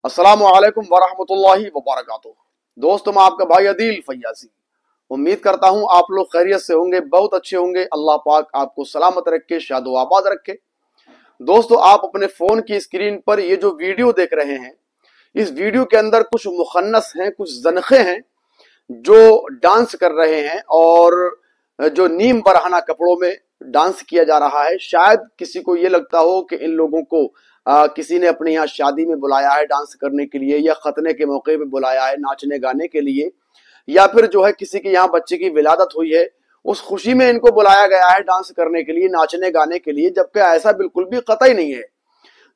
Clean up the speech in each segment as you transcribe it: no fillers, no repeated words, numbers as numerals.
अस्सलामु अलैकुम वरहमतुल्लाहि वबरकातुहू। दोस्तों, मैं आपका भाई अदील फैयासी। उम्मीद करता हूँ आप लोग खैरियत से होंगे, बहुत अच्छे होंगे। अल्लाह पाक आपको सलामत रखे, शादो आबाद रखे। दोस्तों, आप अपने फोन की स्क्रीन पर ये जो वीडियो देख रहे हैं, इस वीडियो के अंदर कुछ मुखन्नस हैं, कुछ ज़नखे हैं जो डांस कर रहे हैं और जो नीम बरहाना कपड़ों में डांस किया जा रहा है। शायद किसी को ये लगता हो कि इन लोगों को किसी ने अपने यहाँ शादी में बुलाया है डांस करने के लिए, या खतने के मौके पे बुलाया है नाचने गाने के लिए, या फिर जो है किसी के यहाँ बच्चे की विलादत हुई है उस खुशी में इनको बुलाया गया है डांस करने के लिए, नाचने गाने के लिए, जबकि ऐसा बिल्कुल भी कतई नहीं है।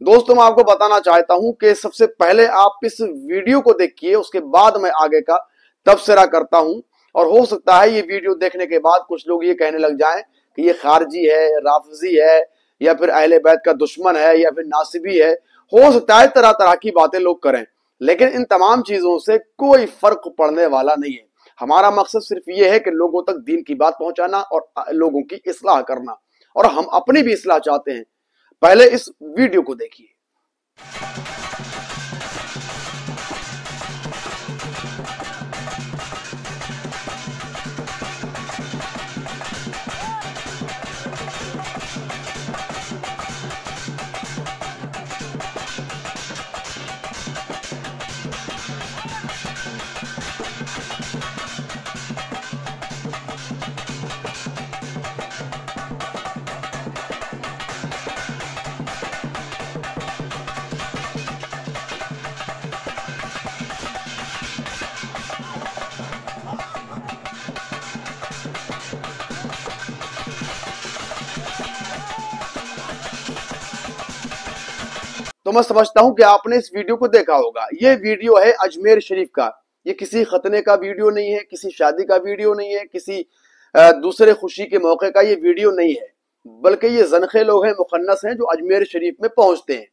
दोस्तों, मैं आपको बताना चाहता हूं कि सबसे पहले आप इस वीडियो को देखिए, उसके बाद मैं आगे का तबसरा करता हूं। और हो सकता है ये वीडियो देखने के बाद कुछ लोग ये कहने लग जाएं कि ये खारजी है, राफजी है, या फिर अहले बैत का दुश्मन है, या फिर नासिबी है। हो सकता है तरह तरह की बातें लोग करें, लेकिन इन तमाम चीजों से कोई फर्क पड़ने वाला नहीं है। हमारा मकसद सिर्फ ये है कि लोगों तक दीन की बात पहुंचाना और लोगों की इस्लाह करना, और हम अपनी भी इस्लाह चाहते हैं। पहले इस वीडियो को देखिए। तो मैं समझता हूं कि आपने इस वीडियो को देखा होगा। ये वीडियो है अजमेर शरीफ का। ये किसी खतने का वीडियो नहीं है, किसी शादी का वीडियो नहीं है, किसी दूसरे खुशी के मौके का ये वीडियो नहीं है, बल्कि ये ज़नखे लोग हैं, मुखन्नस हैं, जो अजमेर शरीफ में पहुंचते हैं।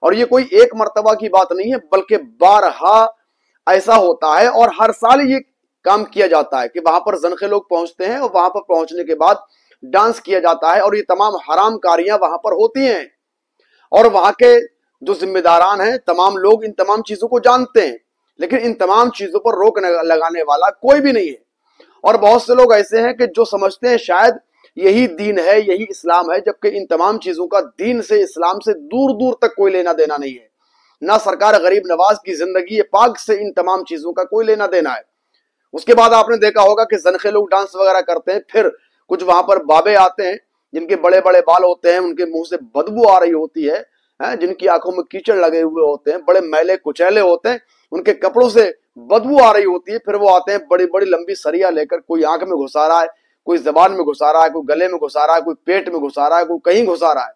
और ये कोई एक मर्तबा की बात नहीं है, बल्कि बारहा ऐसा होता है और हर साल ये काम किया जाता है कि वहां पर ज़नखे लोग पहुंचते हैं और वहां पर पहुंचने के बाद डांस किया जाता है, और ये तमाम हराम कारियां वहां पर होती हैं। और वहां के जो जिम्मेदारान हैं, तमाम लोग इन तमाम चीजों को जानते हैं, लेकिन इन तमाम चीजों पर रोक लगाने वाला कोई भी नहीं है। और बहुत से लोग ऐसे हैं कि जो समझते हैं शायद यही दीन है, यही इस्लाम है, जबकि इन तमाम चीजों का दीन से, इस्लाम से दूर दूर तक कोई लेना देना नहीं है। ना सरकार गरीब नवाज की जिंदगी पाक से इन तमाम चीजों का कोई लेना देना है। उसके बाद आपने देखा होगा कि ज़नखे लोग डांस वगैरह करते हैं, फिर कुछ वहां पर बाबे आते हैं जिनके बड़े बड़े बाल होते हैं, उनके मुंह से बदबू आ रही होती है, जिनकी आंखों में कीचड़ लगे हुए होते हैं, बड़े मैले कुचैले होते हैं, उनके कपड़ों से बदबू आ रही होती है। फिर वो आते हैं बड़ी बड़ी लंबी सरिया लेकर, कोई आंख में घुसा रहा है, कोई जबान में घुसा रहा है, कोई गले में घुसा रहा है, कोई पेट में घुसा रहा है, कोई कहीं घुसा रहा है।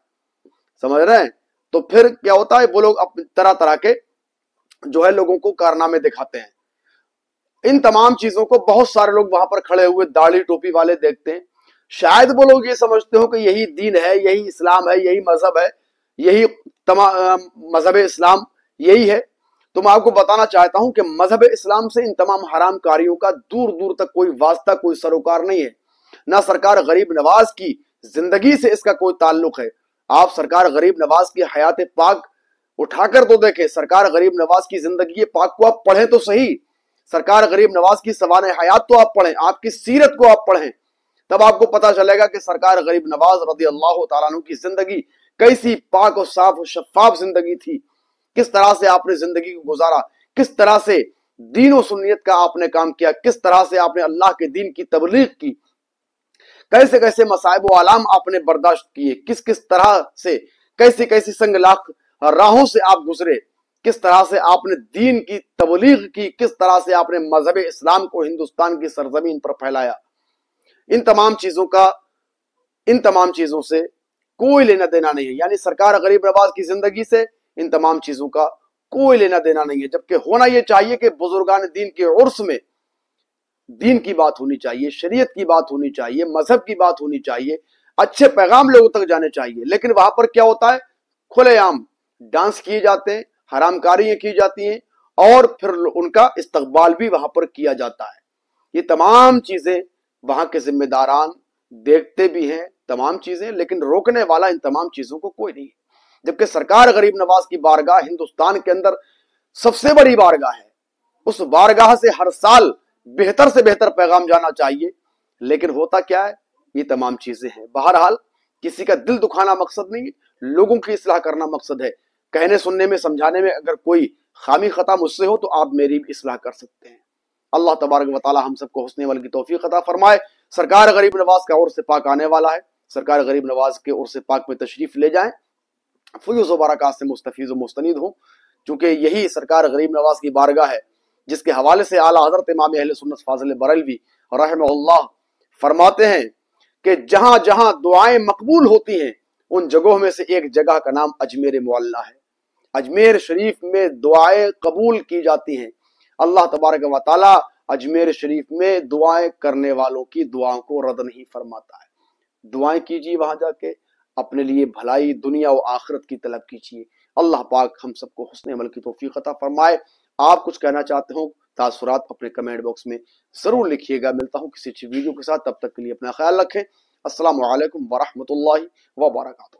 समझ रहे हैं? तो फिर क्या होता है, वो लोग तरह तरह के जो है लोगों को कारनामे दिखाते हैं। इन तमाम चीजों को बहुत सारे लोग वहां पर खड़े हुए दाढ़ी टोपी वाले देखते हैं। शायद वो लोग ये समझते हो कि यही दीन है, यही इस्लाम है, यही मजहब है, यही तमाम मजहब इस्लाम यही है। तो मैं आपको बताना चाहता हूं कि मजहब इस्लाम से इन तमाम हराम कारियों का दूर दूर तक कोई वास्ता, कोई सरोकार नहीं है। ना सरकार गरीब नवाज की जिंदगी से इसका कोई ताल्लुक है। आप सरकार गरीब नवाज की हयात पाक उठाकर तो देखें, सरकार गरीब नवाज की जिंदगी पाक को आप पढ़ें तो सही, सरकार गरीब नवाज की सवाने हयात तो आप पढ़ें, आपकी सीरत को आप पढ़ें, तब आपको पता चलेगा कि सरकार गरीब नवाज रज़ी अल्लाह तआला अन्हु की जिंदगी कैसी पाक और साफ और शफाफ जिंदगी थी। किस तरह से आपने जिंदगी को गुजारा, किस तरह से दीन और सुन्नियत का आपने काम किया, किस तरह से आपने अल्लाह के दीन की तबलीग की, कैसे कैसे मसाइब व आलाम आपने बर्दाश्त किए, किस किस तरह से, कैसी कैसी संगलाख राहों से आप गुजरे, किस तरह से आपने दीन की तबलीग की, किस तरह से आपने मजहब इस्लाम को हिंदुस्तान की सरजमीन पर फैलाया। इन तमाम चीजों से कोई लेना देना नहीं है। यानी सरकार गरीब नवाज की जिंदगी से इन तमाम चीजों का कोई लेना देना नहीं है। जबकि होना यह चाहिए कि बुजुर्गान दीन के उर्स में दीन की बात होनी चाहिए, शरीयत की बात होनी चाहिए, मजहब की बात होनी चाहिए, अच्छे पैगाम लोगों तक जाने चाहिए। लेकिन वहां पर क्या होता है, खुलेआम डांस किए जाते हैं, हरामकारियां की जाती हैं, और फिर उनका इस्तकबाल भी वहां पर किया जाता है। ये तमाम चीजें वहां के जिम्मेदारान देखते भी हैं, तमाम चीजें, लेकिन रोकने वाला इन तमाम चीजों को कोई नहीं। जबकि सरकार गरीब नवाज की बारगाह हिंदुस्तान के अंदर सबसे बड़ी बारगाह है। उस बारगाह से हर साल बेहतर से बेहतर पैगाम जाना चाहिए। लेकिन होता क्या है, ये तमाम चीजें हैं। बहरहाल किसी का दिल दुखाना मकसद नहीं है, लोगों की इस्लाह करना मकसद है। कहने सुनने में समझाने में अगर कोई खामी खता मुझसे हो तो आप मेरी भी इस्लाह कर सकते हैं। अल्लाह तबारक व तआला हम सबको हुस्न अमल की तौफीक अता फरमाए। सरकार गरीब नवाज का उर्स पाक आने वाला है। सरकार गरीब नवाज के उर्स पाक में तशरीफ ले जाएं, फयूज़ व बरक़ात से मुस्तफ़ीज़ व मुस्तनीद हों। चूंकि यही सरकार गरीब नवाज की बारगाह है जिसके हवाले से आला हज़रत इमाम अहले सुन्नत फाज़िल बरेलवी रहमहुल्लाह फरमाते हैं कि जहां जहां दुआएं मकबूल होती हैं उन जगहों में से एक जगह का नाम अजमेर मुअल्ला है। अजमेर शरीफ में दुआएं कबूल की जाती हैं। अल्लाह तबारक व तआला अजमेर शरीफ में दुआएं करने वालों की दुआओं को रद्द नहीं फरमाता है। दुआएं कीजिए, वहां जाके अपने लिए भलाई दुनिया और आखिरत की तलब कीजिए। अल्लाह पाक हम सबको हुस्न अमल की तौफीक अता फरमाए। आप कुछ कहना चाहते हो, तासुरात अपने कमेंट बॉक्स में जरूर लिखिएगा। मिलता हूं किसी अच्छी वीडियो के साथ, तब तक के लिए अपना ख्याल रखें। अस्सलामु अलैकुम व रहमतुल्लाहि व बरकातुहू।